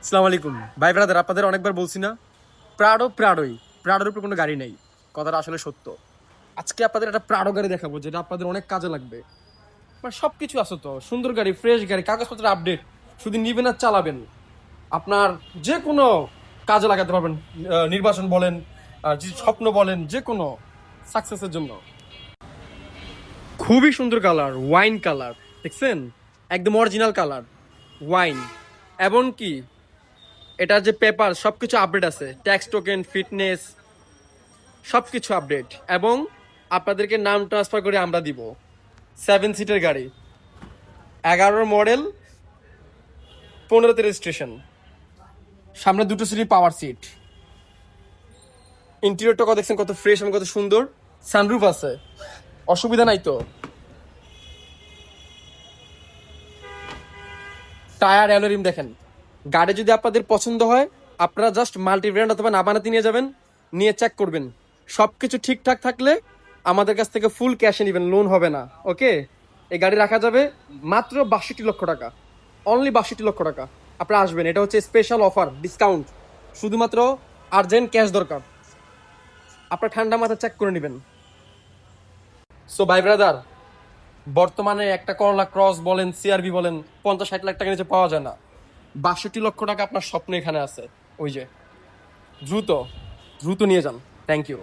আসসালামু আলাইকুম ভাই ব্রাদার, আপনাদের অনেকবার বলছি না, প্রাডোর উপর কোনো গাড়ি নেই। কথাটা আসলে সত্য। আজকে আপনাদের একটা প্রাডো গাড়ি দেখাবো যেটা আপনাদের অনেক কাজে লাগবে। মানে সব কিছু আছে তো, সুন্দর গাড়ি, ফ্রেশ গাড়ি, কাগজপত্র আপডেট, শুধু নিবেন আর চালাবেন। আপনার যে কোনো কাজে লাগাতে পারবেন। নির্বাচন বলেন, যে স্বপ্ন বলেন, যে কোনো সাকসেসের জন্য। খুবই সুন্দর কালার, ওয়াইন কালার, দেখছেন? একদম অরিজিনাল কালার, ওয়াইন। এবং কি এটার যে পেপার সবকিছু আপডেট আছে, ট্যাক্স টোকেন, ফিটনেস, সবকিছু আপডেট। এবং আপনাদেরকে নাম ট্রান্সফার করে আমরা দিব। 7 সিটের গাড়ি, 11 মডেল, 15তে রেজিস্ট্রেশন। সামনে দুটো সিটই পাওয়ার সিট। ইন্টেরিয়রটা কত দেখছেন, কত ফ্রেশ এবং কত সুন্দর। সানরুফ আছে, অসুবিধা নাই তো। টায়ার অ্যালোরিম দেখেন। গাড়ি যদি আপনাদের পছন্দ হয়, আপনারা জাস্ট মাল্টি ব্র্যান্ড অথবা নাবানাতে নিয়ে যাবেন, নিয়ে চেক করবেন। সবকিছু ঠিকঠাক থাকলে আমাদের কাছ থেকে ফুল ক্যাশে নেবেন, লোন হবে না। ওকে, এই গাড়ি রাখা যাবে মাত্র 62 লক্ষ টাকা, অনলি 62 লক্ষ টাকা। আপনারা আসবেন, এটা হচ্ছে স্পেশাল অফার, ডিসকাউন্ট। শুধুমাত্র আর্জেন্ট ক্যাশ দরকার, আপনার ঠান্ডা মাথায় চেক করে নেবেন। সো ভাই ব্রাদার, বর্তমানে একটা করলা ক্রস বলেন, সিআরভি বলেন, 50-60 লাখ টাকা নিচে পাওয়া যায় না। 62 লক্ষ টাকা আপনার স্বপ্ন এখানে আছে। ওই যে, দ্রুত দ্রুত নিয়ে যান। Thank you.